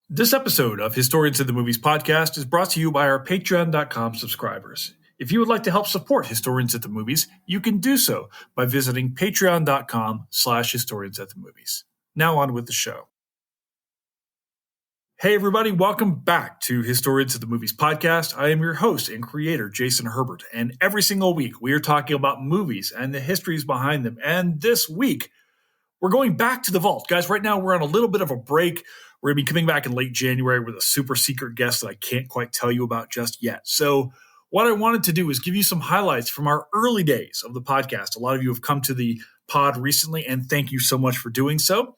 This episode of Historians of the Movies podcast is brought to you by our Patreon.com subscribers. If you would like to help support Historians at the Movies, you can do so by visiting patreon.com/historians at the movies. Now on with the show. Hey everybody, welcome back to Historians of the Movies podcast. I am your host and creator, Jason Herbert, and every single week we are talking about movies and the histories behind them. And this week, we're going back to the vault. Guys, right now we're on a little bit of a break. We're going to be coming back in late January with a super secret guest that I can't quite tell you about just yet. So what I wanted to do is give you some highlights from our early days of the podcast. A lot of you have come to the pod recently, and thank you so much for doing so.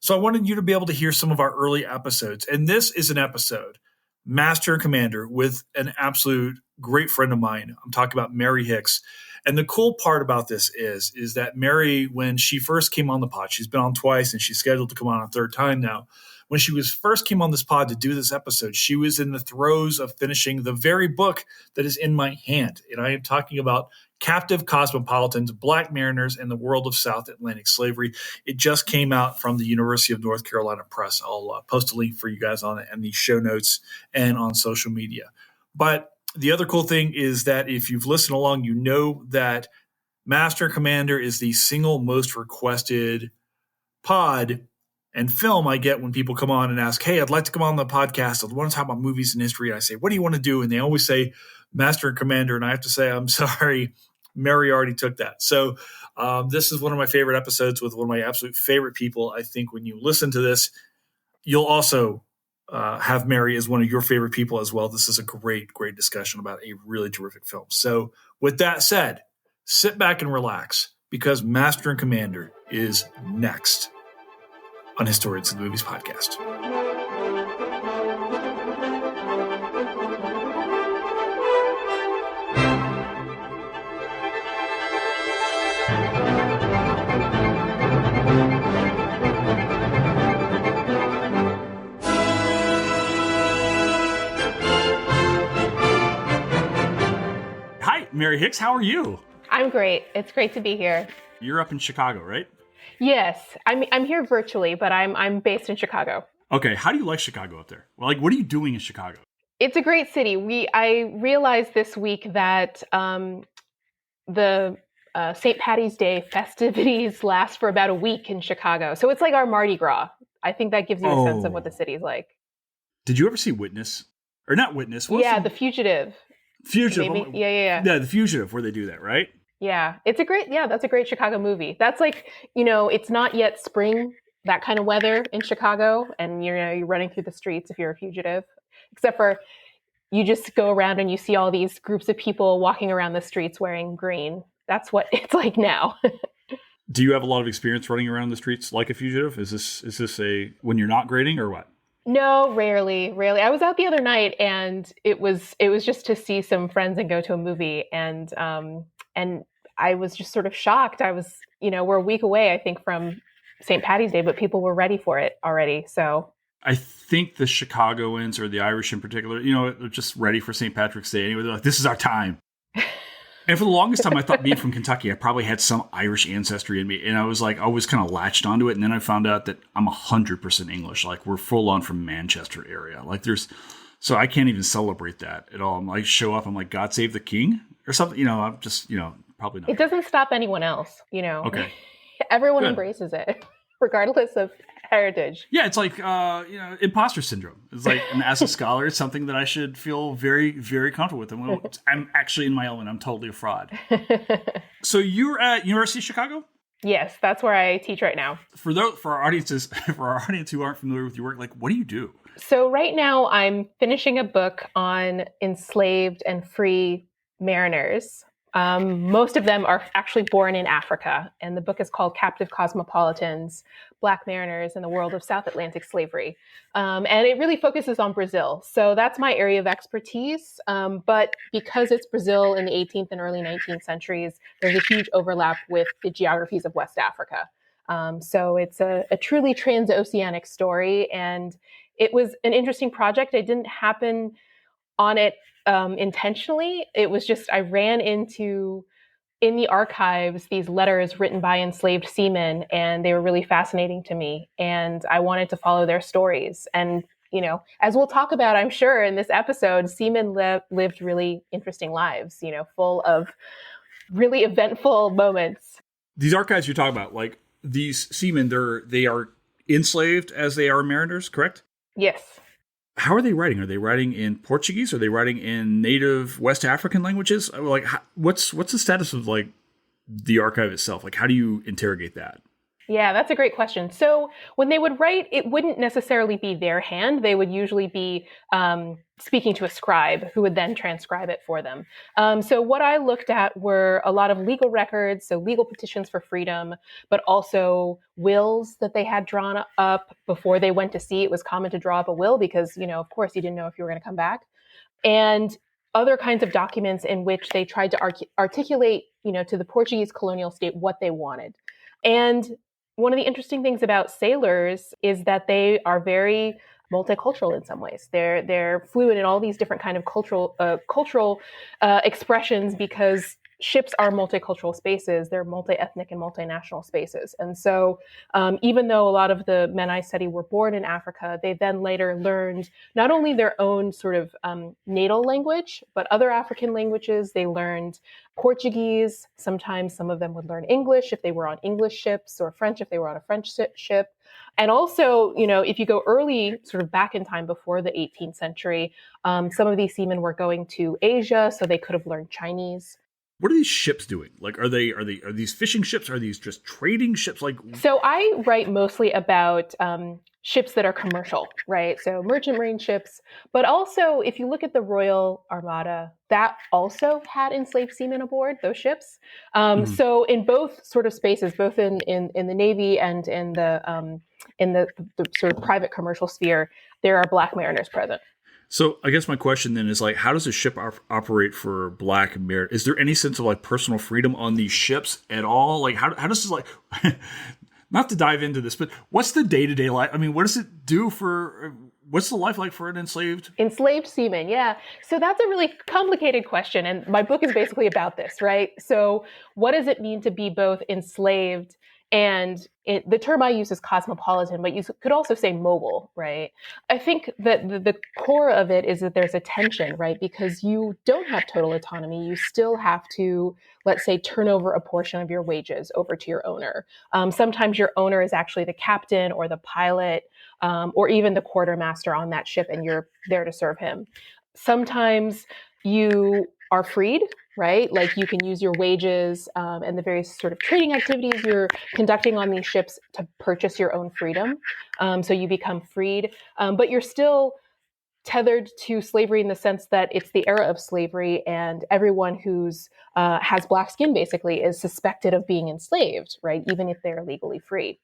So I wanted you to be able to hear some of our early episodes. And this is an episode, Master and Commander, with an absolute great friend of mine. I'm talking about Mary Hicks. And the cool part about this is that Mary, when she first came on the pod, she's been on twice and she's scheduled to come on a third time now. When she first came on this pod to do this episode, she was in the throes of finishing the very book that is in my hand. And I am talking about Captive Cosmopolitans, Black Mariners, and the World of South Atlantic Slavery. It just came out from the University of North Carolina Press. I'll post a link for you guys on it and the show notes and on social media. But the other cool thing is that if you've listened along, you know that Master and Commander is the single most requested pod and film I get when people come on and ask, hey, I'd like to come on the podcast. I want to talk about movies and history. And I say, what do you want to do? And they always say Master and Commander. And I have to say, I'm sorry, Mary already took that. So this is one of my favorite episodes with one of my absolute favorite people. I think when you listen to this, you'll also have Mary as one of your favorite people as well. This is a great, great discussion about a really terrific film. So with that said, sit back and relax because Master and Commander is next on Historians of the Movies podcast. Hi, Mary Hicks. How are you? I'm great. It's great to be here. You're up in Chicago, right? Yes, I'm here virtually, but I'm based in Chicago. Okay, how do you like Chicago up there? Well, what are you doing in Chicago? It's a great city. I realized this week that the St. Patty's Day festivities last for about a week in Chicago. So it's like our Mardi Gras. I think that gives you a sense of what the city's like. Did you ever see Witness? Or not Witness? The Fugitive. Fugitive. Maybe? Yeah. Yeah, The Fugitive, where they do that, right? Yeah, that's a great Chicago movie. That's like, it's not yet spring, that kind of weather in Chicago. And, you're running through the streets if you're a fugitive, except for you just go around and you see all these groups of people walking around the streets wearing green. That's what it's like now. Do you have a lot of experience running around the streets like a fugitive? Is this when you're not grading or what? No, rarely. I was out the other night and it was just to see some friends and go to a movie. And I was just sort of shocked. I was, we're a week away, I think, from St. Patty's Day, but people were ready for it already. So I think the Chicagoans or the Irish in particular, they're just ready for St. Patrick's Day anyway. They're like, this is our time. And for the longest time, I thought being from Kentucky, I probably had some Irish ancestry in me. And I was like, always kind of latched onto it. And then I found out that I'm 100% English. Like we're full on from Manchester area. So I can't even celebrate that at all. I'm like, show up. I'm like, God save the king or something. I'm just, probably not. It doesn't stop anyone else, Okay. Everyone embraces it, regardless of heritage. Yeah, it's like, imposter syndrome. It's like, and as a scholar, it's something that I should feel very, very comfortable with. I'm actually in my element. I'm totally a fraud. So you're at University of Chicago? Yes, that's where I teach right now. For our audience who aren't familiar with your work, what do you do? So right now I'm finishing a book on enslaved and free mariners. Most of them are actually born in Africa, and the book is called Captive Cosmopolitans, Black Mariners in the World of South Atlantic Slavery. And it really focuses on Brazil. So that's my area of expertise. But because it's Brazil in the 18th and early 19th centuries, there's a huge overlap with the geographies of West Africa. So it's a truly transoceanic story. And it was an interesting project. I didn't happen on it intentionally. It was just, I ran into in the archives these letters written by enslaved seamen, and they were really fascinating to me. And I wanted to follow their stories. And as we'll talk about, I'm sure, in this episode, seamen lived really interesting lives, full of really eventful moments. These archives you're talking about, like these seamen, they are enslaved as they are mariners, correct? Yes. How are they writing? Are they writing in Portuguese? Are they writing in native West African languages? Like, what's the status of like the archive itself? Like, how do you interrogate that? Yeah, that's a great question. So when they would write, it wouldn't necessarily be their hand. They would usually be speaking to a scribe who would then transcribe it for them. So what I looked at were a lot of legal records, so legal petitions for freedom, but also wills that they had drawn up before they went to sea. It was common to draw up a will because, of course, you didn't know if you were going to come back. And other kinds of documents in which they tried to articulate, to the Portuguese colonial state what they wanted. And one of the interesting things about sailors is that they are very multicultural in some ways. They're fluid in all these different kind of cultural expressions because ships are multicultural spaces. They're multi-ethnic and multinational spaces. And so even though a lot of the men I study were born in Africa, they then later learned not only their own sort of natal language, but other African languages. They learned Portuguese. Sometimes some of them would learn English if they were on English ships, or French if they were on a French ship. And also, if you go early, sort of back in time before the 18th century, some of these seamen were going to Asia, so they could have learned Chinese. What are these ships doing? Like, are these fishing ships? Are these just trading ships? Like, so I write mostly about ships that are commercial, right? So merchant marine ships, but also if you look at the Royal Armada, that also had enslaved seamen aboard those ships. So in both sort of spaces, both in the Navy and in the sort of private commercial sphere, there are Black mariners present. So I guess my question then is like, how does a ship operate for Black mariners? Is there any sense of like personal freedom on these ships at all? Like, how does this like, not to dive into this, but what's the day-to-day life? I mean, what does it do what's the life like for an enslaved seaman? Yeah. So that's a really complicated question. And my book is basically about this, right? So what does it mean to be both enslaved and the term I use is cosmopolitan, but you could also say mobile, right? I think that the core of it is that there's a tension, right? Because you don't have total autonomy. You still have to, let's say, turn over a portion of your wages over to your owner. Sometimes your owner is actually the captain or the pilot, or even the quartermaster on that ship, and you're there to serve him. Sometimes you are freed, right? Like you can use your wages and the various sort of trading activities you're conducting on these ships to purchase your own freedom. So you become freed, but you're still tethered to slavery in the sense that it's the era of slavery, and everyone who's has Black skin basically is suspected of being enslaved, right? Even if they're legally free.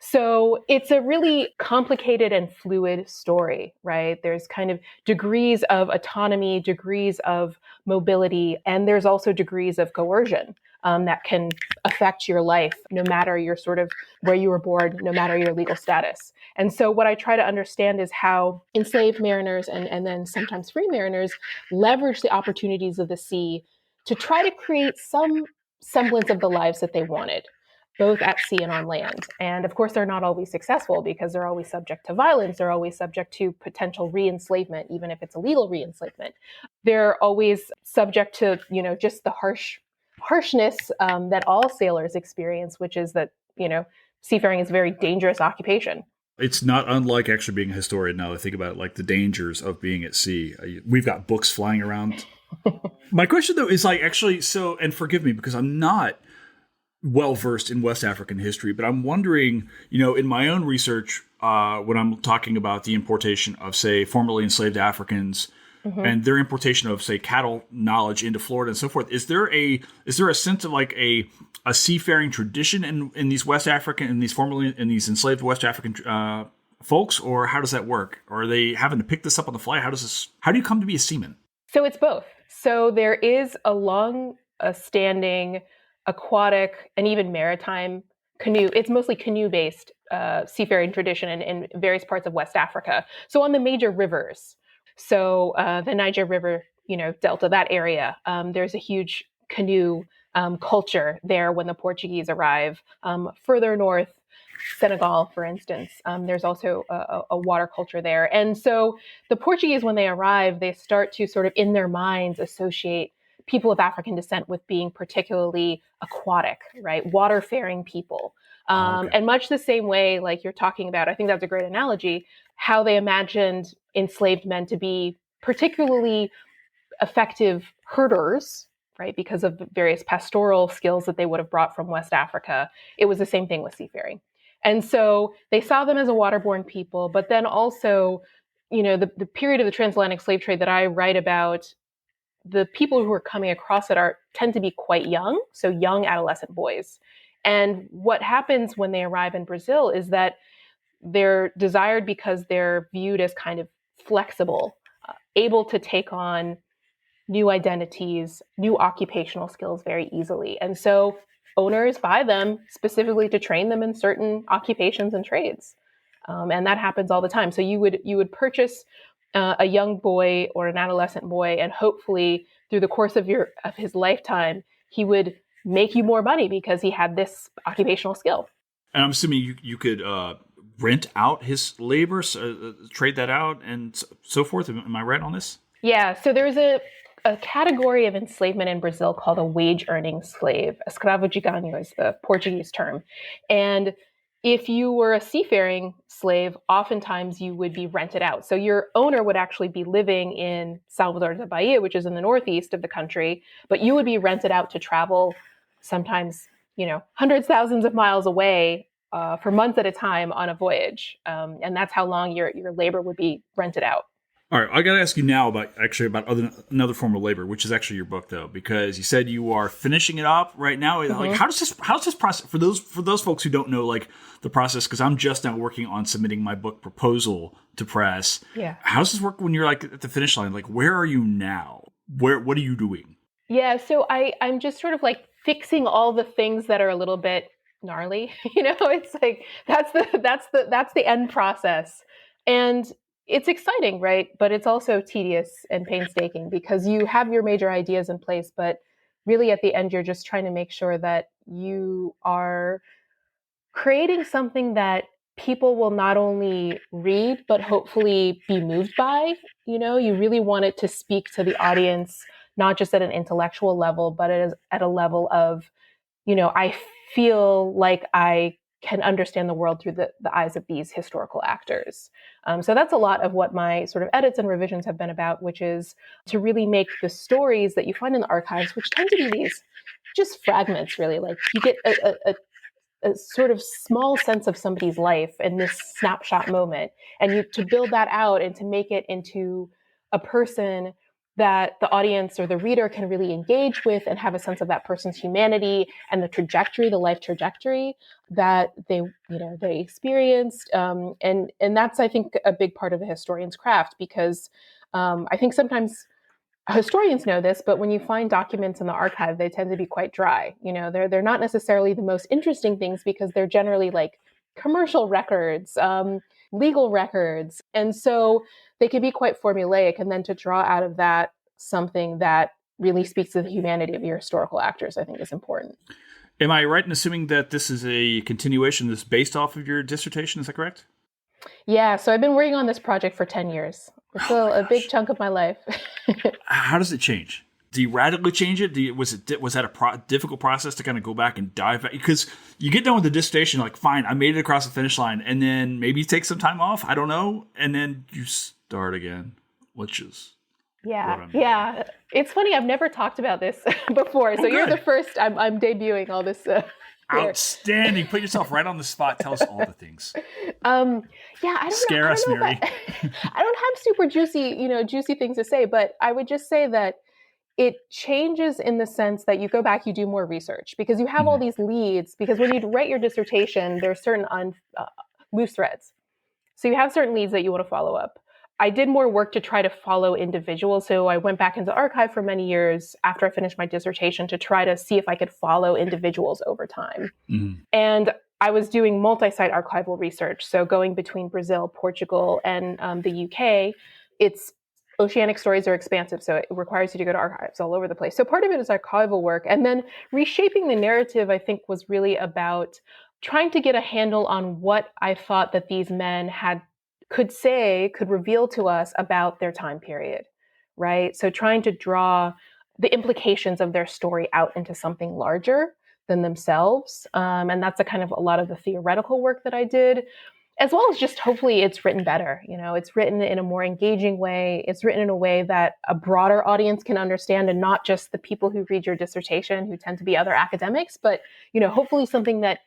So it's a really complicated and fluid story, right? There's kind of degrees of autonomy, degrees of mobility, and there's also degrees of coercion that can affect your life, no matter your sort of where you were born, no matter your legal status. And so what I try to understand is how enslaved mariners and then sometimes free mariners leverage the opportunities of the sea to try to create some semblance of the lives that they wanted, both at sea and on land. And of course, they're not always successful because they're always subject to violence. They're always subject to potential re-enslavement, even if it's illegal re-enslavement. They're always subject to, just the harshness that all sailors experience, which is that, seafaring is a very dangerous occupation. It's not unlike actually being a historian now. I think about like the dangers of being at sea. We've got books flying around. My question though is like actually, and forgive me because I'm not well versed in West African history, but I'm wondering, in my own research, when I'm talking about the importation of, say, formerly enslaved Africans and their importation of, say, cattle knowledge into Florida and so forth, is there a sense of like a seafaring tradition in these West African, in these enslaved West African folks, or how does that work? Or are they having to pick this up on the fly? How do you come to be a seaman? So it's both. So there is a long-standing aquatic and even maritime canoe. It's mostly canoe-based seafaring tradition in various parts of West Africa. So on the major rivers, so the Niger River, Delta, that area, there's a huge canoe culture there when the Portuguese arrive. Further north, Senegal, for instance. There's also a water culture there. And so the Portuguese, when they arrive, they start to sort of in their minds associate people of African descent with being particularly aquatic, right? Water-faring people. And much the same way, like you're talking about, I think that's a great analogy, how they imagined enslaved men to be particularly effective herders, right? Because of the various pastoral skills that they would have brought from West Africa. It was the same thing with seafaring. And so they saw them as a waterborne people, but then also, the period of the transatlantic slave trade that I write about, the people who are coming across it tend to be quite young, so young adolescent boys. And what happens when they arrive in Brazil is that they're desired because they're viewed as kind of flexible, able to take on new identities, new occupational skills very easily. And so owners buy them specifically to train them in certain occupations and trades. And that happens all the time. So you would purchase a young boy or an adolescent boy, and hopefully through the course of his lifetime, he would make you more money because he had this occupational skill. And I'm assuming you could rent out his labor, trade that out, and so forth. Am I right on this? Yeah. So there's a category of enslavement in Brazil called a wage-earning slave. Escravo de ganho is the Portuguese term. And if you were a seafaring slave, oftentimes you would be rented out. So your owner would actually be living in Salvador da Bahia, which is in the northeast of the country, but you would be rented out to travel sometimes, hundreds, thousands of miles away for months at a time on a voyage. And that's how long your labor would be rented out. All right, I got to ask you now about another form of labor, which is actually your book, though, because you said you are finishing it up right now. Mm-hmm. Like, how's this process for those folks who don't know like the process? Because I'm just now working on submitting my book proposal to press. Yeah. How does this work when you're like at the finish line? Like, where are you now? What are you doing? Yeah, so I'm just sort of like fixing all the things that are a little bit gnarly. It's like that's the end process, and it's exciting, right? But it's also tedious and painstaking because you have your major ideas in place, but really at the end, you're just trying to make sure that you are creating something that people will not only read, but hopefully be moved by. You really want it to speak to the audience, not just at an intellectual level, but at a level of, I feel like I can understand the world through the eyes of these historical actors. So that's a lot of what my sort of edits and revisions have been about, which is to really make the stories that you find in the archives, which tend to be these just fragments, really. Like you get a sort of small sense of somebody's life in this snapshot moment, and to build that out and to make it into a person that the audience or the reader can really engage with and have a sense of that person's humanity and the life trajectory that they experienced. And that's, I think, a big part of the historian's craft, because I think sometimes historians know this, but when you find documents in the archive, they tend to be quite dry. They're not necessarily the most interesting things because they're generally like commercial records, legal records. And so they can be quite formulaic. And then to draw out of that something that really speaks to the humanity of your historical actors, I think is important. Am I right in assuming that this is a continuation that's based off of your dissertation? Is that correct? Yeah. So I've been working on this project for 10 years. It's still a big chunk of my life. How does it change? Do you radically change it? Was that a difficult process to kind of go back and dive back? Because you get done with the dissertation, like, fine, I made it across the finish line, and then maybe you take some time off, I don't know, and then you start again, which is yeah. It's funny, I've never talked about this before, so you're the first. I'm debuting all this. Outstanding! Put yourself right on the spot. Tell us all the things. I don't know, Mary. I don't have super juicy things to say, but I would just say that it changes in the sense that you go back, you do more research because you have all these leads. Because when you write your dissertation, there are certain loose threads. So you have certain leads that you want to follow up. I did more work to try to follow individuals. So I went back into the archive for many years after I finished my dissertation to try to see if I could follow individuals over time. Mm-hmm. And I was doing multi-site archival research. So going between Brazil, Portugal, and the UK, it's oceanic stories are expansive. So it requires you to go to archives all over the place. So part of it is archival work. And then reshaping the narrative, I think, was really about trying to get a handle on what I thought that these men could reveal to us about their time period, right? So trying to draw the implications of their story out into something larger than themselves. And that's a lot of the theoretical work that I did, as well as just hopefully it's written better. It's written in a more engaging way. It's written in a way that a broader audience can understand, and not just the people who read your dissertation who tend to be other academics, but, hopefully something that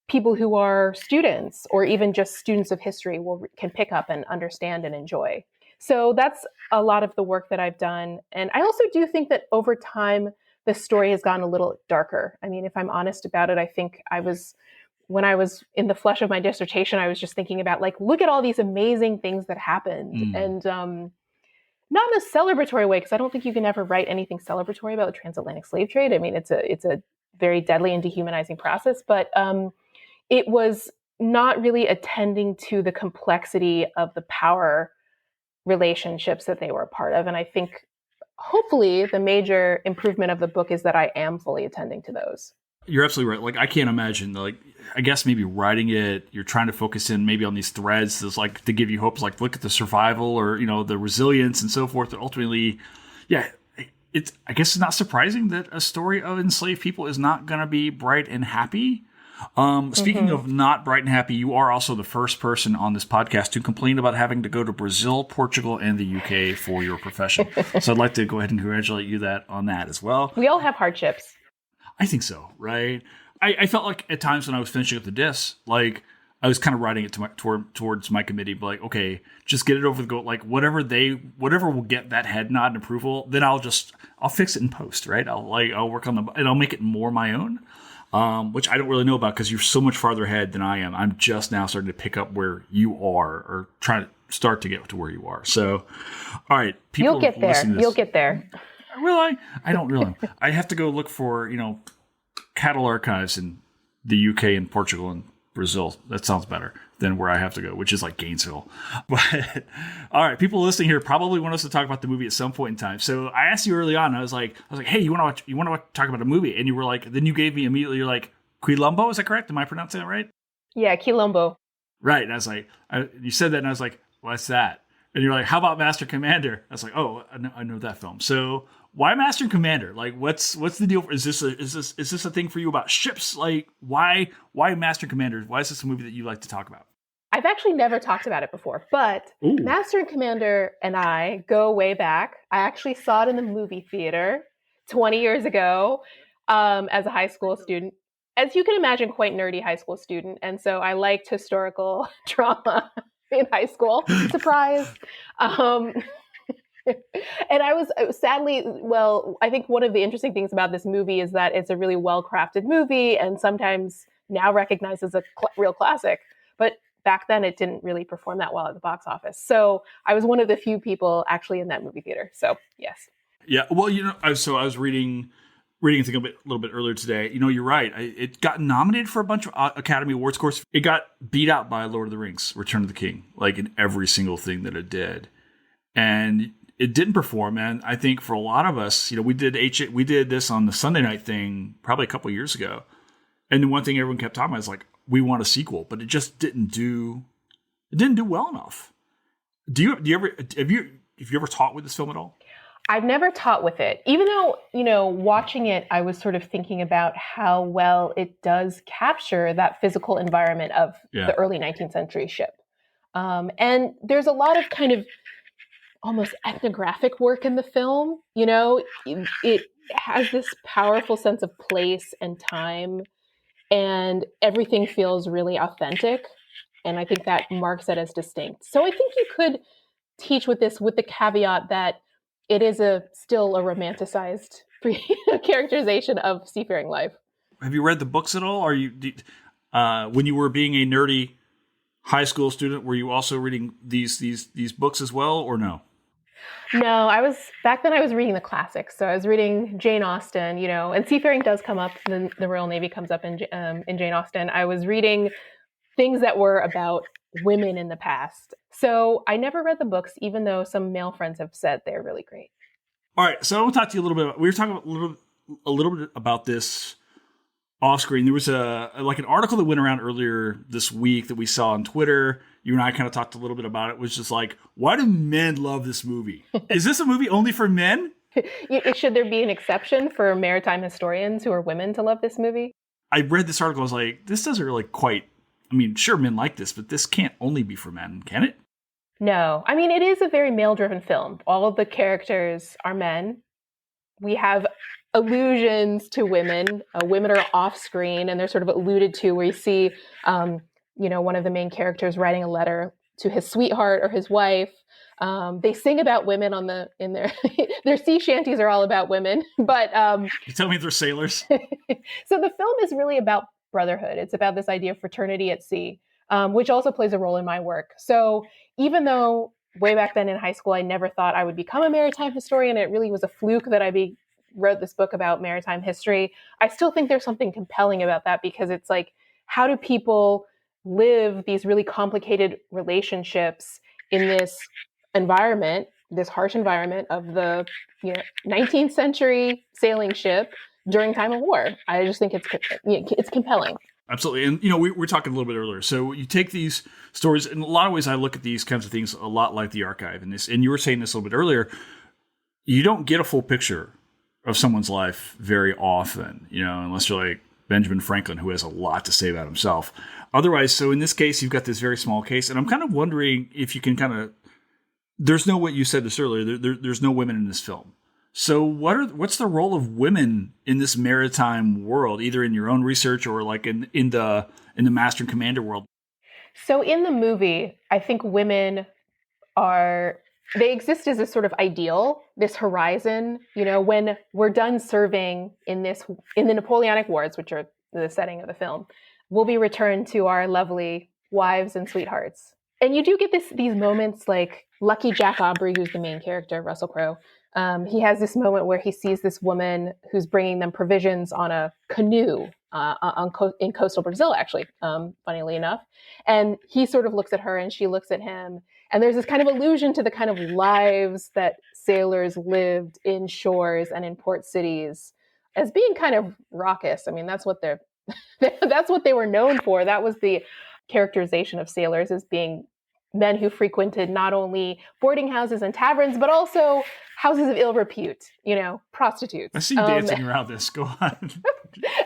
people who are students or even just students of history can pick up and understand and enjoy. So that's a lot of the work that I've done. And I also do think that over time, the story has gotten a little darker. I mean, if I'm honest about it, I think when I was in the flesh of my dissertation, I was just thinking about look at all these amazing things that happened. And not in a celebratory way, because I don't think you can ever write anything celebratory about the transatlantic slave trade. I mean, it's a very deadly and dehumanizing process, but it was not really attending to the complexity of the power relationships that they were a part of. And I think hopefully the major improvement of the book is that I am fully attending to those. You're absolutely right. I can't imagine, I guess maybe writing it, you're trying to focus in maybe on these threads that's to give you hopes, look at the survival or, the resilience and so forth. But ultimately, yeah, I guess it's not surprising that a story of enslaved people is not going to be bright and happy. Speaking of not bright and happy, you are also the first person on this podcast to complain about having to go to Brazil, Portugal, and the UK for your profession. So I'd like to go ahead and congratulate you on that as well. We all have hardships. I think so, right? I felt like at times when I was finishing up the diss, I was kind of writing it towards my committee, but okay, just get it over the goal. Whatever will get that head nod and approval, then I'll fix it in post, right? I'll work on and I'll make it more my own. Which I don't really know about because you're so much farther ahead than I am. I'm just now starting to pick up where you are, or trying to start to get to where you are. So, all right, people, you'll get there. You'll get there. Will I? I don't really. I have to go look for cattle archives in the UK and Portugal and Brazil. That sounds better than where I have to go, which is Gainesville. But all right, people listening here probably want us to talk about the movie at some point in time. So I asked you early on. I was like, hey, you want to talk about a movie? And you were then you gave me immediately. You're Quilombo. Is that correct? Am I pronouncing that right? Yeah, Quilombo. Right. And I was you said that, and I was like, what's that? And you're how about Master Commander? I was oh, I know that film. So why Master and Commander? What's the deal? Is this a thing for you about ships? Why Master and Commander? Why is this a movie that you like to talk about? I've actually never talked about it before, but Ooh. Master and Commander and I go way back. I actually saw it in the movie theater 20 years ago as a high school student. As you can imagine, quite nerdy high school student. And so I liked historical drama in high school. Surprise. And I was sadly, I think one of the interesting things about this movie is that it's a really well-crafted movie and sometimes now recognized as a real classic. But back then it didn't really perform that well at the box office. So I was one of the few people actually in that movie theater. So yes. Yeah. Well, I was reading I think a little bit earlier today. You're right. It got nominated for a bunch of Academy Awards. Of course, it got beat out by Lord of the Rings, Return of the King, in every single thing that it did. And it didn't perform, and I think for a lot of us, we did this on the Sunday night thing probably a couple of years ago, and the one thing everyone kept talking about is we want a sequel, but it just didn't do well enough. Have you ever taught with this film at all? I've never taught with it, even though watching it, I was sort of thinking about how well it does capture that physical environment of the early 19th century ship, and there's a lot of kind of almost ethnographic work in the film. It has this powerful sense of place and time, and everything feels really authentic. And I think that marks it as distinct. So I think you could teach with this, with the caveat that it is still a romanticized characterization of seafaring life. Have you read the books at all? When you were being a nerdy high school student, were you also reading these books as well, or no? No, back then I was reading the classics. So I was reading Jane Austen, and seafaring does come up. The Royal Navy comes up in Jane Austen. I was reading things that were about women in the past. So I never read the books, even though some male friends have said they're really great. All right. So I want to talk to you a little bit. We were talking a little bit about this off screen. There was an article that went around earlier this week that we saw on Twitter. You and I kind of talked a little bit about it. It was just like, why do men love this movie? Is this a movie only for men? Should there be an exception for maritime historians who are women to love this movie? I read this article. I was like, this doesn't really quite. I mean, sure, men like this, but this can't only be for men, can it? No. I mean, it is a very male-driven film. All of the characters are men. We have allusions to women. Women are off screen, and they're sort of alluded to where you see, one of the main characters writing a letter to his sweetheart or his wife. They sing about women in their their sea shanties are all about women. But you tell me they're sailors. So the film is really about brotherhood. It's about this idea of fraternity at sea, which also plays a role in my work. So even though way back then in high school, I never thought I would become a maritime historian, it really was a fluke that I wrote this book about maritime history. I still think there's something compelling about that, because it's like, how do people live these really complicated relationships in this environment, this harsh environment of the 19th century sailing ship during time of war? I just think it's compelling. Absolutely. And, we were talking a little bit earlier. So you take these stories, in a lot of ways, I look at these kinds of things a lot like the archive. And you were saying this a little bit earlier, you don't get a full picture of someone's life very often, unless you're like Benjamin Franklin, who has a lot to say about himself. Otherwise, so in this case, you've got this very small case. And I'm kind of wondering if you can there's no, what you said this earlier, there's no women in this film. So what's the role of women in this maritime world, either in your own research or like in the master and commander world? So in the movie, I think women they exist as a sort of ideal, this horizon. When we're done serving in the Napoleonic Wars, which are the setting of the film, we'll be returned to our lovely wives and sweethearts. And you do get these moments, like Lucky Jack Aubrey, who's the main character, Russell Crowe. He has this moment where he sees this woman who's bringing them provisions on a canoe in coastal Brazil, actually, funnily enough. And he sort of looks at her and she looks at him. And there's this kind of allusion to the kind of lives that sailors lived in shores and in port cities as being kind of raucous. I mean, that's what they were known for. That was the characterization of sailors, as being men who frequented not only boarding houses and taverns, but also houses of ill repute, prostitutes. I see you dancing around this. Go on.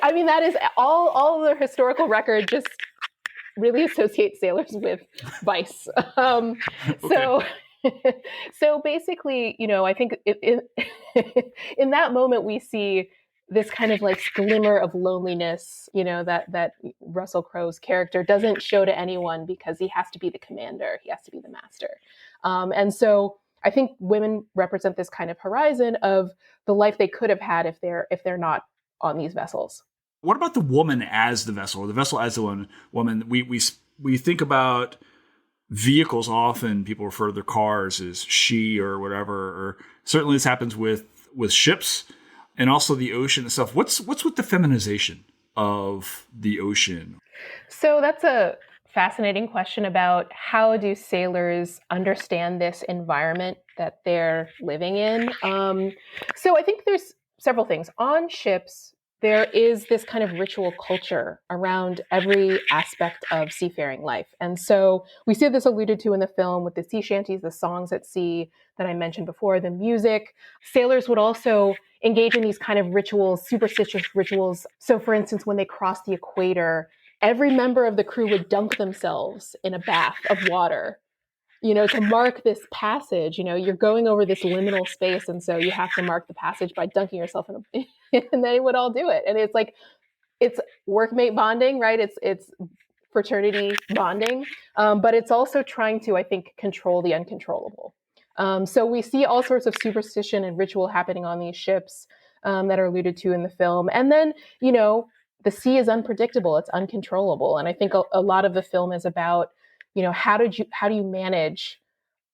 I mean, that is all the historical record just really associates sailors with vice. Okay. So basically, I think in that moment we see this kind of like glimmer of loneliness, that Russell Crowe's character doesn't show to anyone, because he has to be the commander, he has to be the master. And so I think women represent this kind of horizon of the life they could have had if they're not on these vessels. What about the woman as the vessel, or the vessel as the woman? We think about vehicles. Often people refer to their cars as she or whatever, or certainly this happens with ships. And also the ocean and stuff. What's with the feminization of the ocean? So that's a fascinating question about how do sailors understand this environment that they're living in. So I think there's several things. On ships, there is this kind of ritual culture around every aspect of seafaring life. And so we see this alluded to in the film with the sea shanties, the songs at sea that I mentioned before, the music. Sailors would also engage in these kind of rituals, superstitious rituals. So for instance, when they cross the equator, every member of the crew would dunk themselves in a bath of water, to mark this passage. You're going over this liminal space, and so you have to mark the passage by dunking yourself in and they would all do it. And it's like, it's workmate bonding, right? It's fraternity bonding, but it's also trying to, I think, control the uncontrollable. So we see all sorts of superstition and ritual happening on these ships that are alluded to in the film. And then, the sea is unpredictable, it's uncontrollable. And I think a lot of the film is about, how do you manage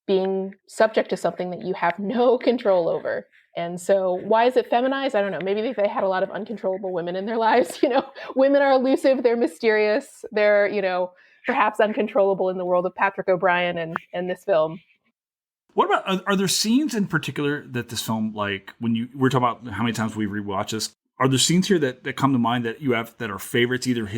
being subject to something that you have no control over? And so why is it feminized? I don't know. Maybe they had a lot of uncontrollable women in their lives. Women are elusive, they're mysterious, they're, perhaps uncontrollable in the world of Patrick O'Brien and this film. What about, are there scenes in particular that this film, like we're talking about how many times we rewatch this, Are there scenes here that come to mind that you have that are favorites, either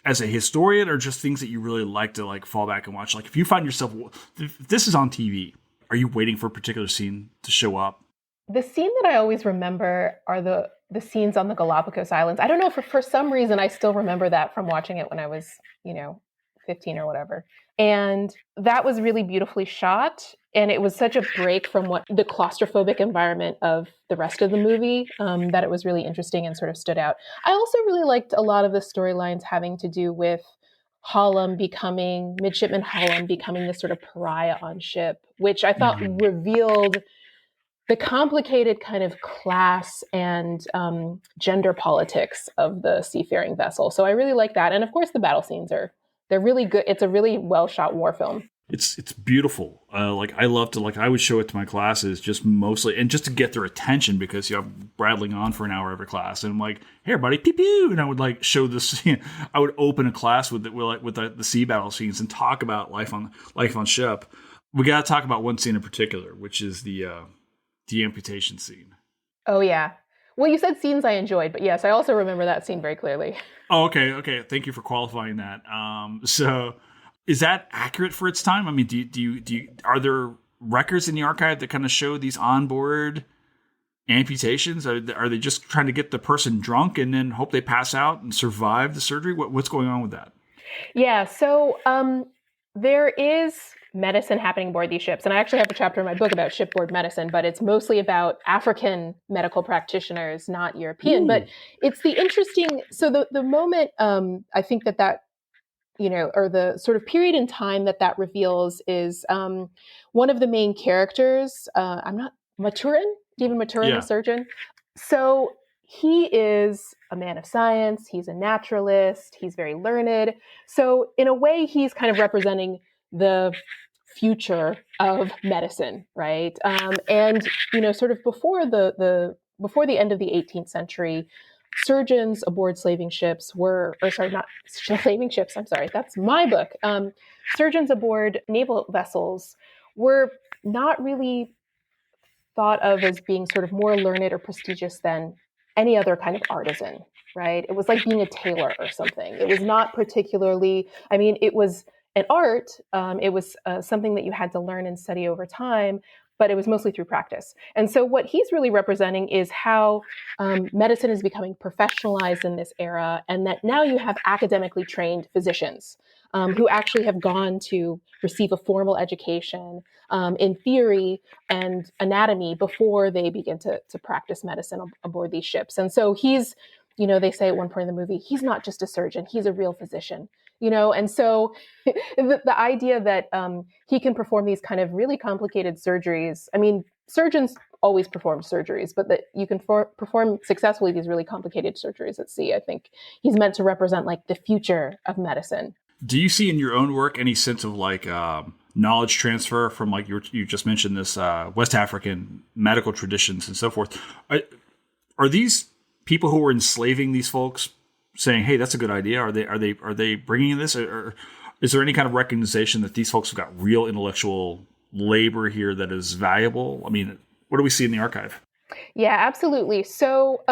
as a historian or just things that you really like to like fall back and watch? Like if you find yourself, if this is on TV, are you waiting for a particular scene to show up? The scene that I always remember are the scenes on the Galapagos Islands. I don't know, for some reason, I still remember that from watching it when I was, 15 or whatever. And that was really beautifully shot. And it was such a break from what the claustrophobic environment of the rest of the movie, that it was really interesting and sort of stood out. I also really liked a lot of the storylines having to do with Midshipman Hallam becoming this sort of pariah on ship, which I thought revealed the complicated kind of class and gender politics of the seafaring vessel. So I really like that. And of course, the battle scenes they're really good. It's a really well shot war film. It's beautiful. Like I love to I would show it to my classes just mostly and just to get their attention because I'm rattling on for an hour every class and I'm like, hey everybody, pew pew, and I would like show this. I would open a class with the sea battle scenes and talk about life on ship. We got to talk about one scene in particular, which is the amputation scene. Oh yeah. Well, you said scenes I enjoyed, but yes, I also remember that scene very clearly. Oh, okay. Thank you for qualifying that. So. Is that accurate for its time? I mean, are there records in the archive that kind of show these onboard amputations? Are they just trying to get the person drunk and then hope they pass out and survive the surgery? What's going on with that? Yeah, so there is medicine happening aboard these ships. And I actually have a chapter in my book about shipboard medicine, but it's mostly about African medical practitioners, not European. Ooh. But it's the interesting, so the moment I think that or the sort of period in time that reveals is one of the main characters. Maturin, David Maturin, the surgeon. So he is a man of science. He's a naturalist. He's very learned. So in a way, he's kind of representing the future of medicine, right? And sort of before the end of the 18th century, surgeons aboard slaving ships not slaving ships. I'm sorry, that's my book. Surgeons aboard naval vessels were not really thought of as being sort of more learned or prestigious than any other kind of artisan, right? It was like being a tailor or something. It was not particularly, it was an art. It was something that you had to learn and study over time, but it was mostly through practice. And so what he's really representing is how medicine is becoming professionalized in this era, and that now you have academically trained physicians who actually have gone to receive a formal education in theory and anatomy before they begin to practice medicine aboard these ships. And so he's, they say at one point in the movie, he's not just a surgeon, he's a real physician. And so the idea that he can perform these kind of really complicated surgeries. I mean, surgeons always perform surgeries, but that you can perform successfully these really complicated surgeries at sea. I think he's meant to represent like the future of medicine. Do you see in your own work any sense of like knowledge transfer from like you just mentioned this West African medical traditions and so forth? Are these people who were enslaving these folks saying, "Hey, that's a good idea"? Are they bringing this, or is there any kind of recognition that these folks have got real intellectual labor here that is valuable? I mean, what do we see in the archive? Yeah, absolutely. So,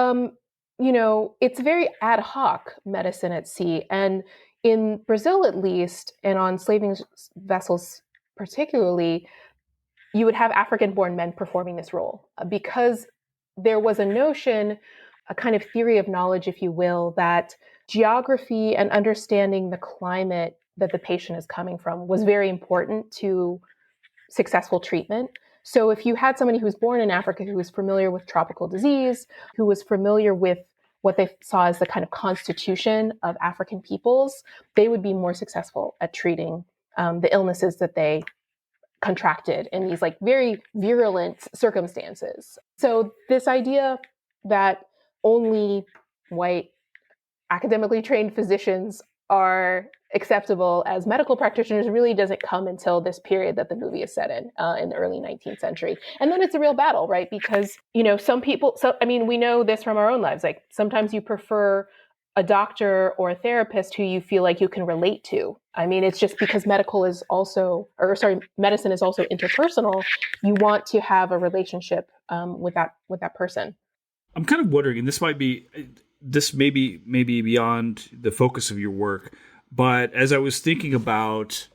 it's very ad hoc medicine at sea, and in Brazil, at least, and on slaving vessels particularly, you would have African-born men performing this role because there was a notion, a kind of theory of knowledge, if you will, that geography and understanding the climate that the patient is coming from was very important to successful treatment. So if you had somebody who was born in Africa who was familiar with tropical disease, who was familiar with what they saw as the kind of constitution of African peoples, they would be more successful at treating the illnesses that they contracted in these like very virulent circumstances. So this idea that only white academically trained physicians are acceptable as medical practitioners really doesn't come until this period that the movie is set in the early 19th century. And then it's a real battle, right? Because, some people, we know this from our own lives. Like sometimes you prefer a doctor or a therapist who you feel like you can relate to. It's just because medicine is also interpersonal. You want to have a relationship with that person. I'm kind of wondering, and this may be beyond the focus of your work, but as I was thinking about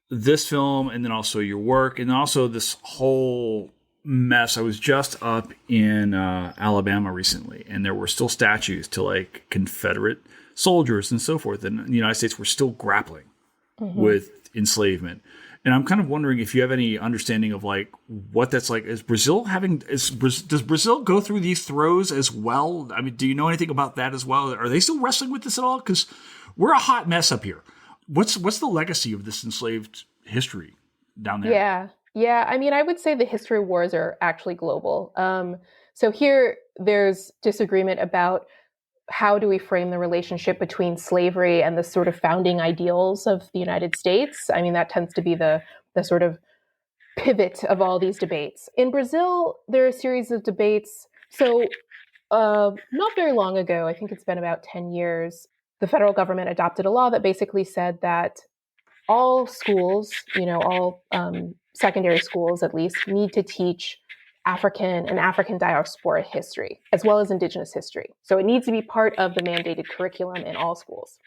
this film and then also your work and also this whole mess, I was just up in Alabama recently, and there were still statues to like Confederate soldiers and so forth, and the United States were still grappling with enslavement. And I'm kind of wondering if you have any understanding of like what that's like. Does Brazil go through these throes as well? I mean, do you know anything about that as well? Are they still wrestling with this at all? Because we're a hot mess up here. What's the legacy of this enslaved history down there? Yeah. I mean, I would say the history wars are actually global. So here, there's disagreement about how do we frame the relationship between slavery and the sort of founding ideals of the United States? I mean, that tends to be the sort of pivot of all these debates. In Brazil, there are a series of debates. So not very long ago, I think it's been about 10 years, the federal government adopted a law that basically said that all schools, all secondary schools at least, need to teach African and African diaspora history, as well as indigenous history. So it needs to be part of the mandated curriculum in all schools.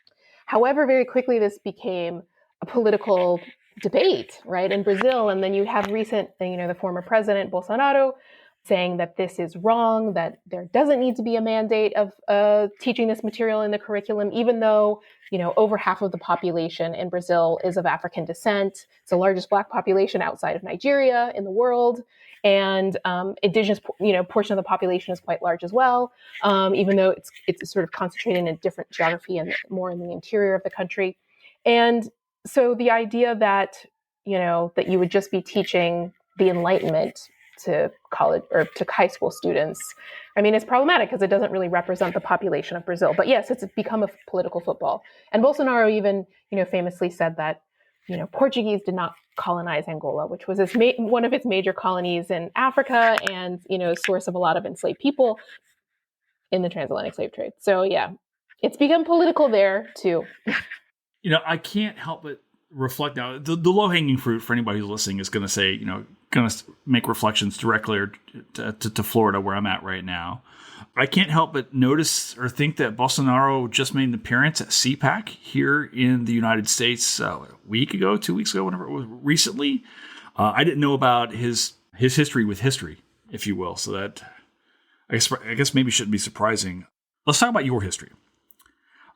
However, very quickly this became a political debate, right, in Brazil. And then you have the former president, Bolsonaro, saying that this is wrong, that there doesn't need to be a mandate of teaching this material in the curriculum, even though, over half of the population in Brazil is of African descent. It's the largest Black population outside of Nigeria in the world. And indigenous, portion of the population is quite large as well, even though it's sort of concentrated in a different geography and more in the interior of the country. And so the idea that, that you would just be teaching the Enlightenment to college or to high school students, I mean, it's problematic because it doesn't really represent the population of Brazil. But yes, it's become a political football. And Bolsonaro even, famously said that, Portuguese did not colonize Angola, which was one of its major colonies in Africa and, source of a lot of enslaved people in the transatlantic slave trade. So yeah, it's become political there too. I can't help but reflect now. The low-hanging fruit for anybody who's listening is going to say, going to make reflections directly to Florida, where I'm at right now. I can't help but notice or think that Bolsonaro just made an appearance at CPAC here in the United States a week ago, 2 weeks ago, whenever it was recently. I didn't know about his history with history, if you will. So that I guess maybe shouldn't be surprising. Let's talk about your history.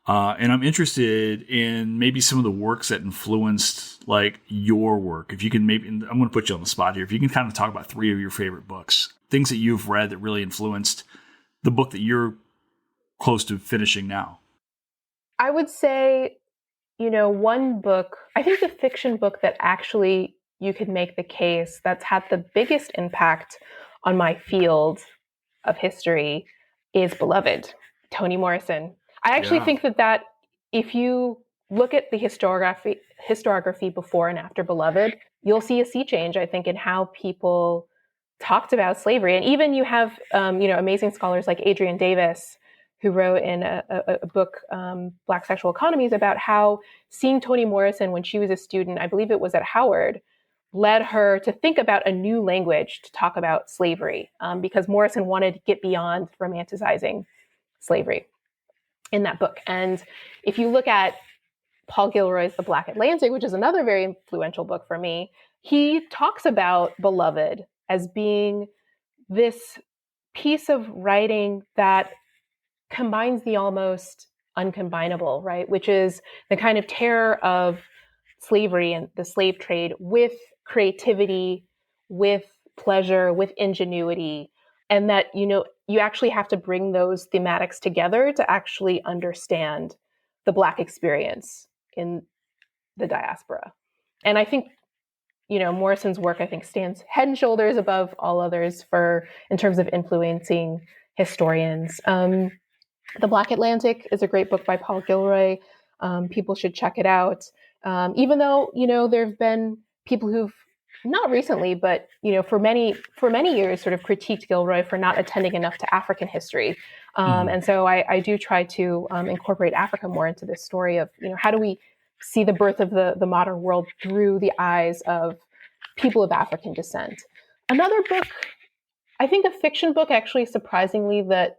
And I'm interested in maybe some of the works that influenced like your work. If you can I'm going to put you on the spot here. If you can kind of talk about 3 of your favorite books, things that you've read that really influenced the book that you're close to finishing now. I would say, one book, I think the fiction book that actually you could make the case that's had the biggest impact on my field of history is Beloved, Toni Morrison. I actually think that if you look at the historiography before and after Beloved, you'll see a sea change, I think, in how people talked about slavery. And even you have, amazing scholars like Adrienne Davis, who wrote in a book, Black Sexual Economies, about how seeing Toni Morrison when she was a student, I believe it was at Howard, led her to think about a new language to talk about slavery, because Morrison wanted to get beyond romanticizing slavery in that book. And if you look at Paul Gilroy's The Black Atlantic, which is another very influential book for me, he talks about Beloved as being this piece of writing that combines the almost uncombinable, right? Which is the kind of terror of slavery and the slave trade with creativity, with pleasure, with ingenuity. And that, you actually have to bring those thematics together to actually understand the Black experience in the diaspora. And I think, Morrison's work, I think, stands head and shoulders above all others in terms of influencing historians. The Black Atlantic is a great book by Paul Gilroy. People should check it out. Even though, there have been people who've not recently, but for many years, sort of critiqued Gilroy for not attending enough to African history, and so I do try to incorporate Africa more into this story of how do we see the birth of the modern world through the eyes of people of African descent. Another book, I think a fiction book, actually, surprisingly, that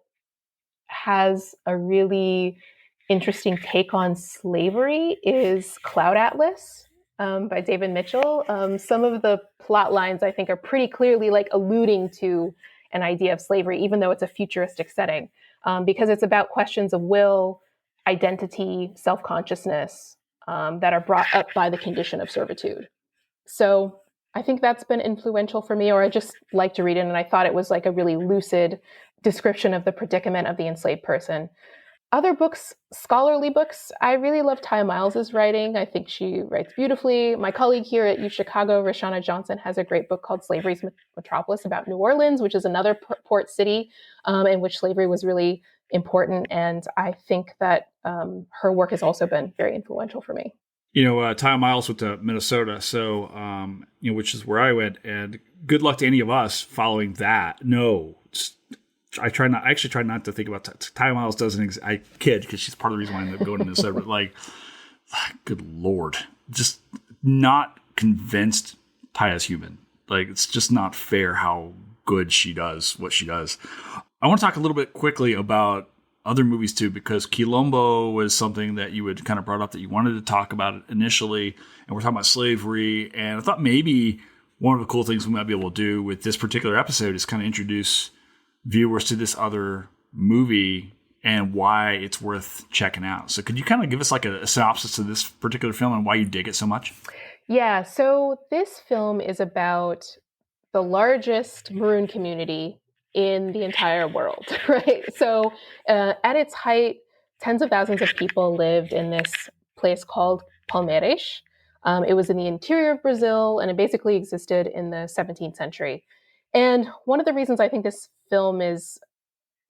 has a really interesting take on slavery is Cloud Atlas by David Mitchell. Some of the plot lines, I think, are pretty clearly like alluding to an idea of slavery, even though it's a futuristic setting, because it's about questions of will, identity, self-consciousness that are brought up by the condition of servitude. So I think that's been influential for me, or I just like to read it, and I thought it was like a really lucid description of the predicament of the enslaved person. Other books, scholarly books, I really love Taya Miles's writing. I think she writes beautifully. My colleague here at U Chicago, Rashana Johnson, has a great book called Slavery's Metropolis about New Orleans, which is another port city in which slavery was really important. And I think that her work has also been very influential for me. Taya Miles went to Minnesota, so which is where I went. And good luck to any of us following that. No, I actually try not to think about Taya Miles. I kid because she's part of the reason why I ended up going to Minnesota. But like, good Lord, just not convinced Taya's human. Like, it's just not fair how good she does what she does. I want to talk a little bit quickly about other movies too, because Quilombo was something that you had kind of brought up that you wanted to talk about initially, and we're talking about slavery. And I thought maybe one of the cool things we might be able to do with this particular episode is kind of introduce viewers to this other movie and why it's worth checking out. So could you kind of give us like a synopsis of this particular film and why you dig it so much? Yeah, so this film is about the largest maroon community in the entire world, right? So at its height, tens of thousands of people lived in this place called Palmeiras. It was in the interior of Brazil, and it basically existed in the 17th century. And one of the reasons I think this film is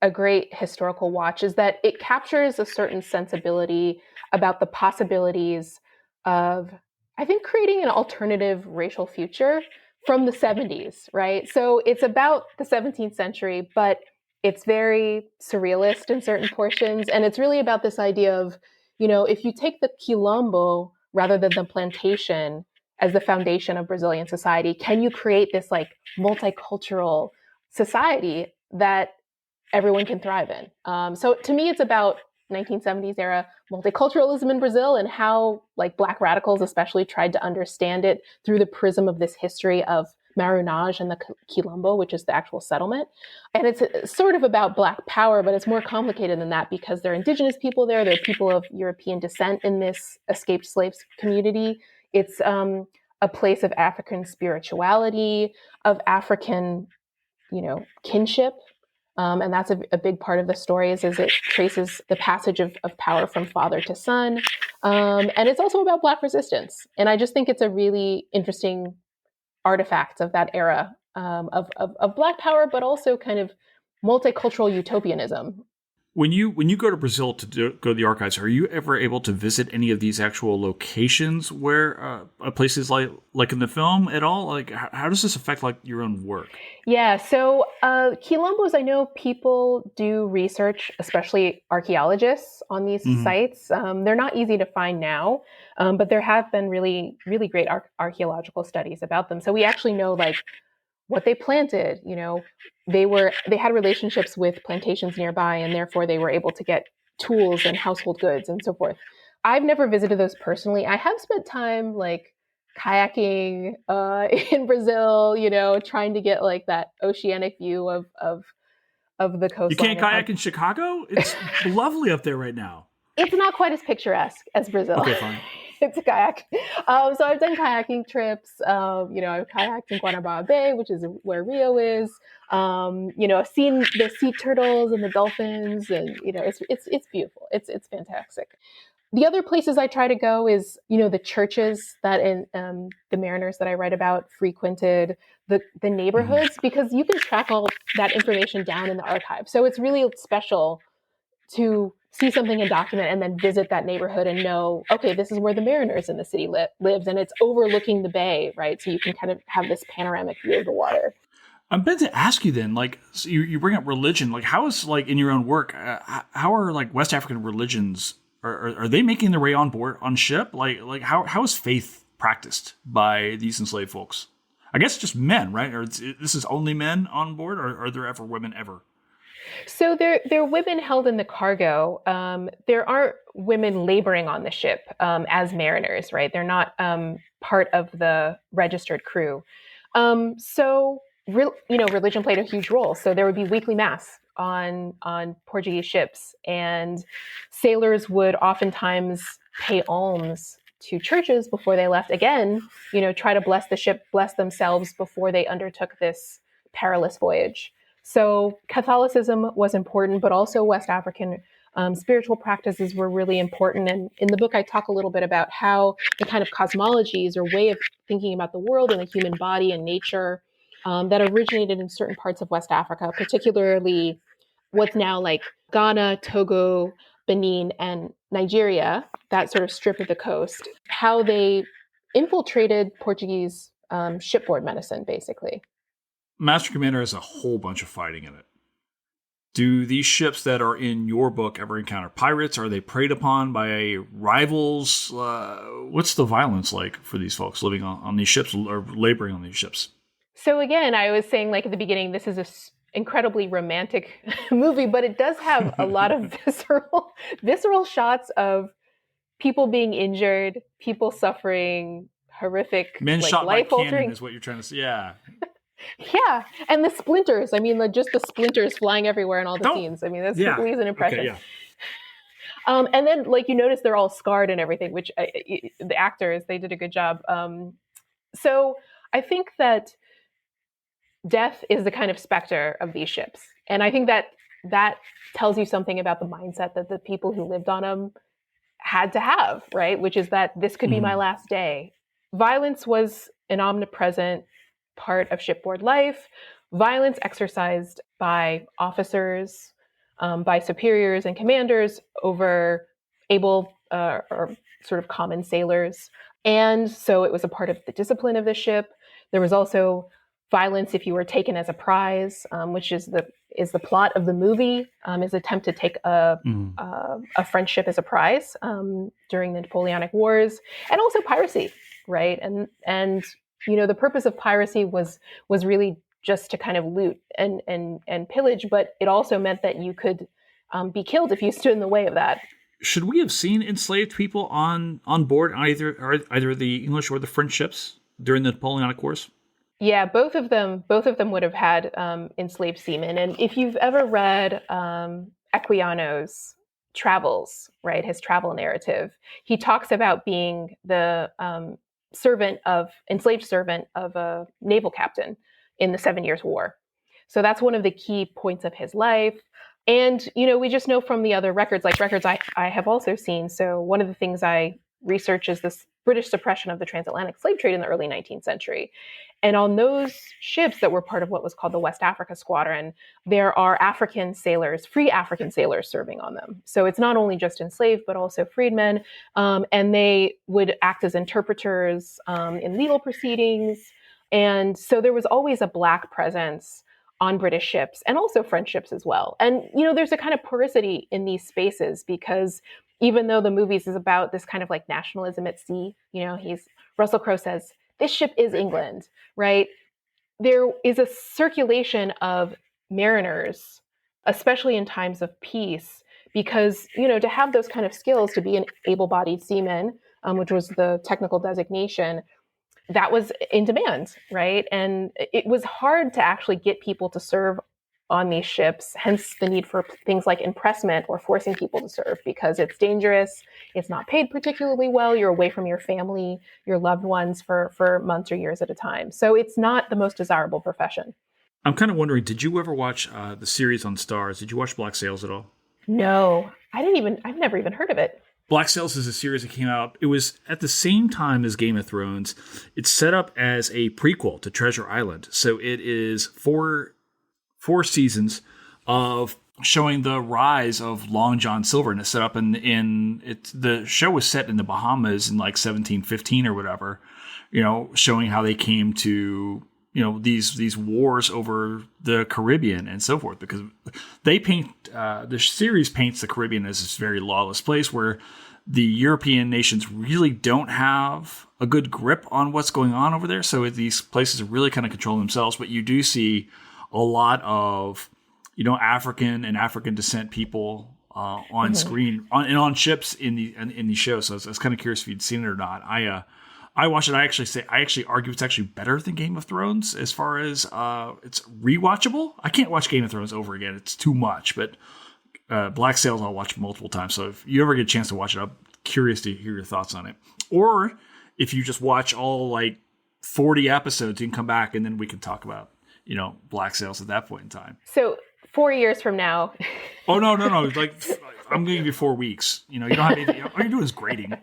a great historical watch is that it captures a certain sensibility about the possibilities of, I think, creating an alternative racial future from the 70s, right? So it's about the 17th century, but it's very surrealist in certain portions. And it's really about this idea of, if you take the quilombo rather than the plantation as the foundation of Brazilian society, can you create this like multicultural society that everyone can thrive in? So to me, it's about 1970s era multiculturalism in Brazil and how like Black radicals especially tried to understand it through the prism of this history of Maroonage and the Quilombo, which is the actual settlement. And it's sort of about Black power, but it's more complicated than that because there are indigenous people there. There are people of European descent in this escaped slaves community. It's a place of African spirituality, of African, kinship. And that's a big part of the story is it traces the passage of power from father to son. And it's also about Black resistance. And I just think it's a really interesting artifact of that era of Black power, but also kind of multicultural utopianism. When you go to Brazil to go to the archives, are you ever able to visit any of these actual locations where places like in the film at all? Like, how does this affect like your own work? Yeah, so quilombos, I know people do research, especially archaeologists, on these sites. They're not easy to find now, but there have been really, really great archaeological studies about them. So we actually know like what they planted. They had relationships with plantations nearby, and therefore they were able to get tools and household goods and so forth. I've never visited those personally. I have spent time like kayaking in Brazil, trying to get like that oceanic view of the coastline. You can't kayak in Chicago? It's lovely up there right now. It's not quite as picturesque as Brazil. Okay, fine. It's a kayak. So I've done kayaking trips. I've kayaked in Guanabara Bay, which is where Rio is. I've seen the sea turtles and the dolphins, and it's beautiful. It's fantastic. The other places I try to go is, the churches that the mariners that I write about frequented, the neighborhoods, because you can track all that information down in the archive. So it's really special to see something and document and then visit that neighborhood and know, okay, this is where the mariners in the city lived, and it's overlooking the bay, right? So you can kind of have this panoramic view of the water. I'm meant to ask you then, like, so you bring up religion, like how is like in your own work, how are like West African religions, are they making their way on board on ship? Like how is faith practiced by these enslaved folks? I guess just men, right? Or this is only men on board, or are there ever women ever? So there are women held in the cargo. There aren't women laboring on the ship as mariners, right? They're not part of the registered crew. Religion played a huge role. So there would be weekly mass on Portuguese ships, and sailors would oftentimes pay alms to churches before they left. Again, try to bless the ship, bless themselves before they undertook this perilous voyage. So Catholicism was important, but also West African spiritual practices were really important. And in the book, I talk a little bit about how the kind of cosmologies or way of thinking about the world and the human body and nature that originated in certain parts of West Africa, particularly what's now like Ghana, Togo, Benin, and Nigeria, that sort of strip of the coast, how they infiltrated Portuguese shipboard medicine, basically. Master Commander has a whole bunch of fighting in it. Do these ships that are in your book ever encounter pirates? Are they preyed upon by rivals? What's the violence like for these folks living on these ships or laboring on these ships? So again, I was saying, like at the beginning, this is a incredibly romantic movie, but it does have a lot of visceral shots of people being injured, people suffering horrific, men shot life by altering. Cannon is what you're trying to say. Yeah. Yeah, and the splinters. I mean, just the splinters flying everywhere in all the scenes. I mean, that's leaves an impression. Okay, yeah. And then, you notice they're all scarred and everything, which the actors, they did a good job. So I think that death is the kind of specter of these ships. And I think that tells you something about the mindset that the people who lived on them had to have, right? Which is that this could be my last day. Violence was an omnipresent part of shipboard life. Violence exercised by officers, by superiors and commanders over able or sort of common sailors. And so it was a part of the discipline of the ship. There was also violence if you were taken as a prize, which is the plot of the movie, is attempt to take a French ship as a prize during the Napoleonic Wars, and also piracy, right? And the purpose of piracy was really just to kind of loot and pillage, but it also meant that you could be killed if you stood in the way of that. Should we have seen enslaved people on board either the English or the French ships during the Napoleonic Wars? Yeah, both of them would have had enslaved seamen. And if you've ever read Equiano's travels, right, his travel narrative, he talks about being the enslaved servant of a naval captain in the 7 Years' War. So that's one of the key points of his life. And, we just know from the other records I have also seen. So one of the things I research is this British suppression of the transatlantic slave trade in the early 19th century. And on those ships that were part of what was called the West Africa Squadron, there are African sailors, free African sailors serving on them. So it's not only just enslaved, but also freedmen. And they would act as interpreters in legal proceedings. And so there was always a Black presence on British ships and also French ships as well. And, there's a kind of porosity in these spaces because even though the movies is about this kind of like nationalism at sea, Russell Crowe says, this ship is England, right? There is a circulation of mariners, especially in times of peace, because, to have those kind of skills, to be an able-bodied seaman, which was the technical designation, that was in demand, right? And it was hard to actually get people to serve on these ships, hence the need for things like impressment or forcing people to serve because it's dangerous, it's not paid particularly well, you're away from your family, your loved ones for months or years at a time. So it's not the most desirable profession. I'm kind of wondering, did you ever watch the series on Starz? Did you watch Black Sails at all? No, I've never even heard of it. Black Sails is a series that came out. It was at the same time as Game of Thrones. It's set up as a prequel to Treasure Island. So it is four seasons of showing the rise of Long John Silver, and it's set up the show was set in the Bahamas in like 1715 or whatever, showing how they came to, these wars over the Caribbean and so forth, because they the series paints the Caribbean as this very lawless place where the European nations really don't have a good grip on what's going on over there. So these places are really kind of controlling themselves, but you do see a lot of African and African descent people on screen and on ships in these shows. So I was kind of curious if you'd seen it or not. I watched it. I actually argue it's actually better than Game of Thrones as far as it's rewatchable. I can't watch Game of Thrones over again; it's too much. But Black Sails I'll watch multiple times. So if you ever get a chance to watch it, I'm curious to hear your thoughts on it. Or if you just watch all like 40 episodes, you can come back and then we can talk about Black Sails at that point in time. So 4 years from now. Oh no! Like I'm going to give you 4 weeks. You don't have anything. All you're doing is grading.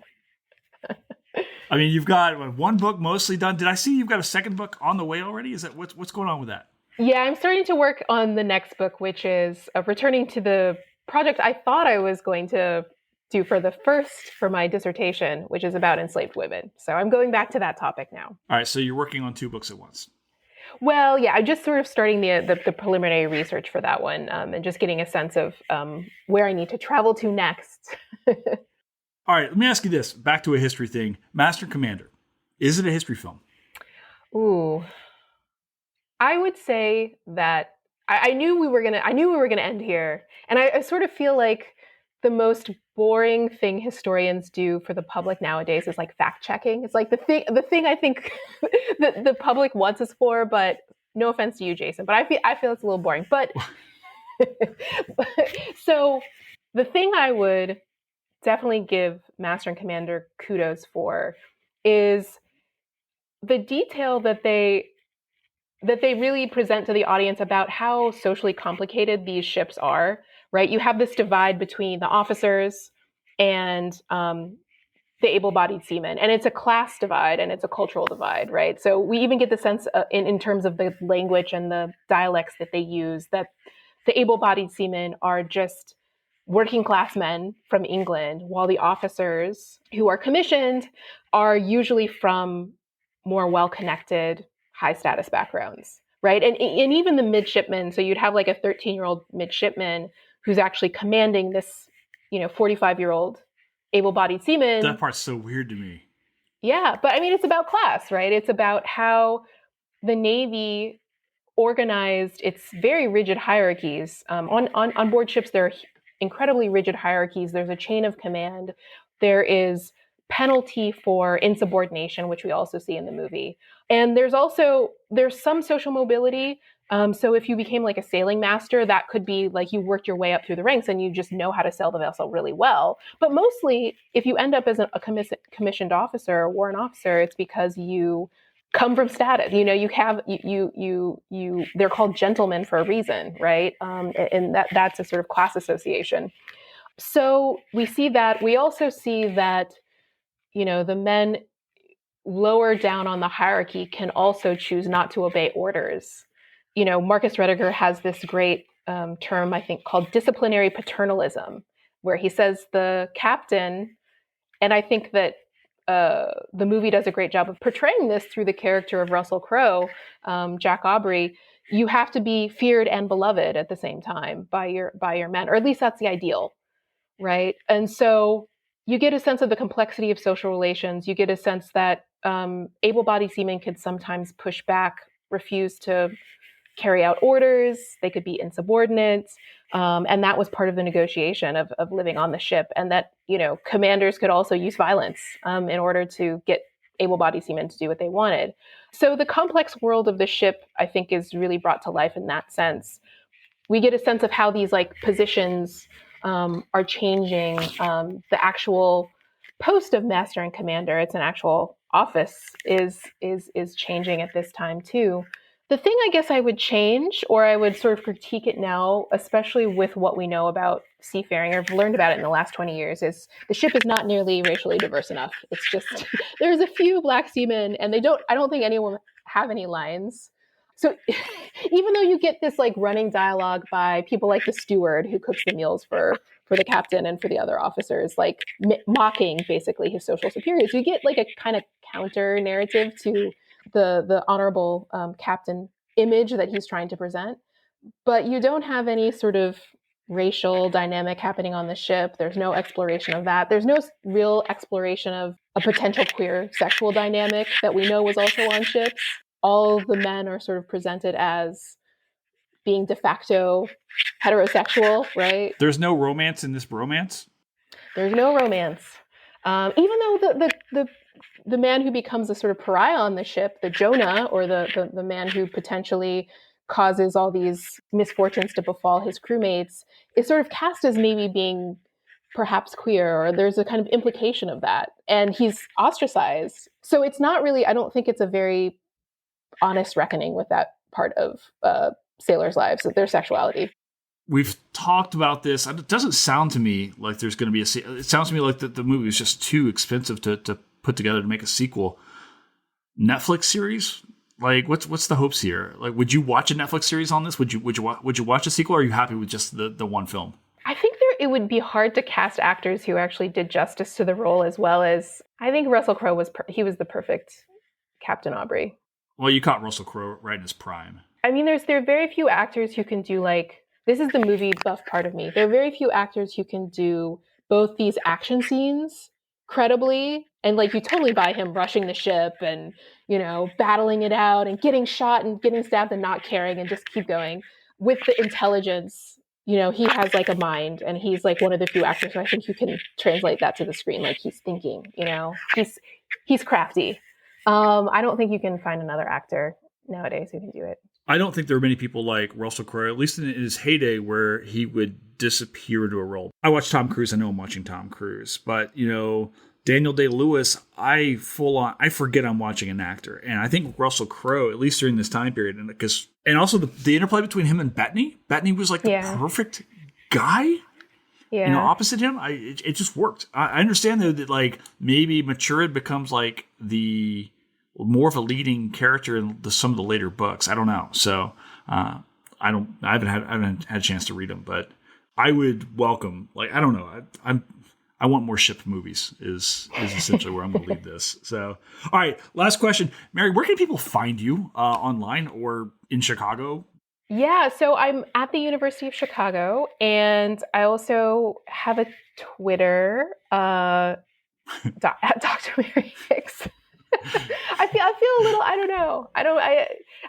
I mean, you've got one book mostly done. Did I see you've got a second book on the way already? Is that what's going on with that? Yeah, I'm starting to work on the next book, which is returning to the project I thought I was going to do for my dissertation, which is about enslaved women. So I'm going back to that topic now. All right, so you're working on 2 books at once. Well, yeah, I'm just sort of starting the preliminary research for that one and just getting a sense of where I need to travel to next. All right, let me ask you this. Back to a history thing. Master and Commander. Is it a history film? Ooh. I would say that I knew we were gonna end here. And I sort of feel like the most boring thing historians do for the public nowadays is like fact checking. It's like the thing I think that the public wants us for, but no offense to you, Jason, but I feel it's a little boring. But so the thing I would definitely give Master and Commander kudos for is the detail that they really present to the audience about how socially complicated these ships are, right? You have this divide between the officers and the able-bodied seamen, and it's a class divide and it's a cultural divide, right? So we even get the sense in terms of the language and the dialects that they use that the able-bodied seamen are just working class men from England, while the officers who are commissioned are usually from more well-connected, high-status backgrounds, right? And even the midshipmen, so you'd have like a 13-year-old midshipman who's actually commanding this, 45-year-old able-bodied seaman. That part's so weird to me. Yeah, but I mean, it's about class, right? It's about how the Navy organized its very rigid hierarchies. On board ships, there are incredibly rigid hierarchies. There's a chain of command. There is penalty for insubordination, which we also see in the movie. And there's some social mobility. So if you became like a sailing master, that could be like you worked your way up through the ranks and you just know how to sail the vessel really well. But mostly, if you end up as a commissioned officer or warrant officer, it's because you come from status. You have they're called gentlemen for a reason, right? And that's a sort of class association. So we see that. We also see that the men lower down on the hierarchy can also choose not to obey orders. Marcus Rediger has this great term, I think, called disciplinary paternalism, where he says the captain, and I think that the movie does a great job of portraying this through the character of Russell Crowe, Jack Aubrey. You have to be feared and beloved at the same time by your men, or at least that's the ideal, right? And so you get a sense of the complexity of social relations. You get a sense that able-bodied seamen could sometimes push back, refuse to carry out orders. They could be insubordinate. And that was part of the negotiation of living on the ship. And that, commanders could also use violence in order to get able-bodied seamen to do what they wanted. So the complex world of the ship, I think, is really brought to life in that sense. We get a sense of how these positions are changing. The actual post of master and commander, it's an actual office, is changing at this time too. The thing I guess I would change, or I would sort of critique it now, especially with what we know about seafaring, or I've learned about it in the last 20 years, is the ship is not nearly racially diverse enough. It's just, there's a few black seamen, and I don't think anyone have any lines. So even though you get this running dialogue by people like the steward who cooks the meals for the captain and for the other officers, mocking basically his social superiors, you get a kind of counter narrative to the honorable captain image that he's trying to present. But you don't have any sort of racial dynamic happening on the ship. There's no exploration of that. There's no real exploration of a potential queer sexual dynamic that we know was also on ships. All the men are sort of presented as being de facto heterosexual, right? There's no romance in this bromance? There's no romance. Even though the man who becomes a sort of pariah on the ship, the Jonah, or the man who potentially causes all these misfortunes to befall his crewmates, is sort of cast as maybe being perhaps queer, or there's a kind of implication of that. And he's ostracized. So it's not really, I don't think it's a very honest reckoning with that part of sailors' lives, their sexuality. We've talked about this. It doesn't sound to me like there's going to be it sounds to me like the movie is just too expensive to put together to make a sequel. Netflix series? Like, what's the hopes here? Like, would you watch a Netflix series on this? Would you watch a sequel, or are you happy with just the one film? I think it would be hard to cast actors who actually did justice to the role, as well as I think Russell Crowe was the perfect Captain Aubrey. Well, you caught Russell Crowe right in his prime. I mean, there are very few actors who can do, like, this is the movie buff part of me. There are very few actors who can do both these action scenes credibly, and like you totally buy him rushing the ship and, you know, battling it out and getting shot and getting stabbed and not caring and just keep going with the intelligence. You know, he has like a mind, and he's like one of the few actors who I think you can translate that to the screen. Like, he's thinking, you know, he's crafty. I don't think you can find another actor nowadays who can do it. I don't think there are many people like Russell Crowe, at least in his heyday, where he would disappear into a role. I watch Tom Cruise. I know I'm watching Tom Cruise, but you know, Daniel Day-Lewis, I forget I'm watching an actor. And I think Russell Crowe, at least during this time period, and also the interplay between him and Bettany. Bettany was like the perfect guy. Yeah. You know, opposite him, it just worked. I understand though that like maybe Maturin becomes like the more of a leading character in some of the later books. I don't know. So I haven't had a chance to read them, but I would welcome, like, I don't know. I want more ship movies is essentially where I'm going to leave this. So, all right, last question. Mary, where can people find you online or in Chicago? Yeah, so I'm at the University of Chicago, and I also have a Twitter, at Dr. Mary Hicks. I feel a little, I don't know.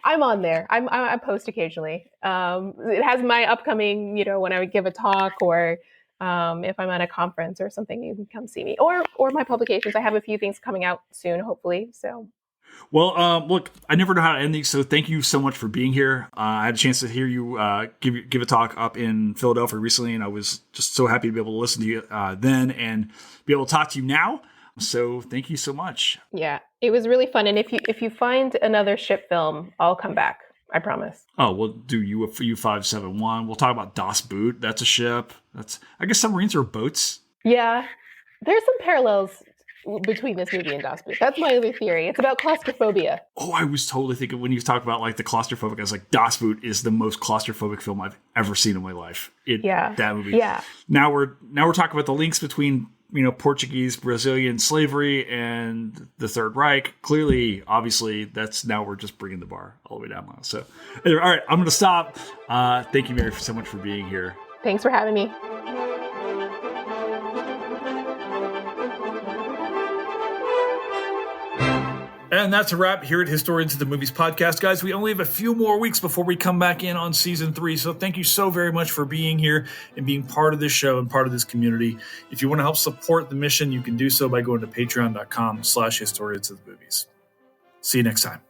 I'm on there. I post occasionally. It has my upcoming, you know, when I would give a talk, or if I'm at a conference or something, you can come see me, or my publications. I have a few things coming out soon, hopefully. So. Well, look, I never know how to end these, so thank you so much for being here. I had a chance to hear you give a talk up in Philadelphia recently, and I was just so happy to be able to listen to you then and be able to talk to you now. So thank you so much. Yeah, it was really fun. And if you find another ship film, I'll come back. I promise. Oh, we'll do U571. We'll talk about Das Boot. That's a ship. I guess submarines are boats. Yeah, there's some parallels between this movie and Das Boot. That's my other theory. It's about claustrophobia. Oh, I was totally thinking when you talk about like the claustrophobic, I was like, Das Boot is the most claustrophobic film I've ever seen in my life. That movie. Yeah. Now we're talking about the links between, you know, Portuguese, Brazilian slavery and the Third Reich. Clearly, obviously, now we're just bringing the bar all the way down now. So, anyway, all right, I'm going to stop. Thank you, Mary, so much for being here. Thanks for having me. And that's a wrap here at Historians of the Movies podcast, guys. We only have a few more weeks before we come back in on season 3. So thank you so very much for being here and being part of this show and part of this community. If you want to help support the mission, you can do so by going to patreon.com/historians of the movies. See you next time.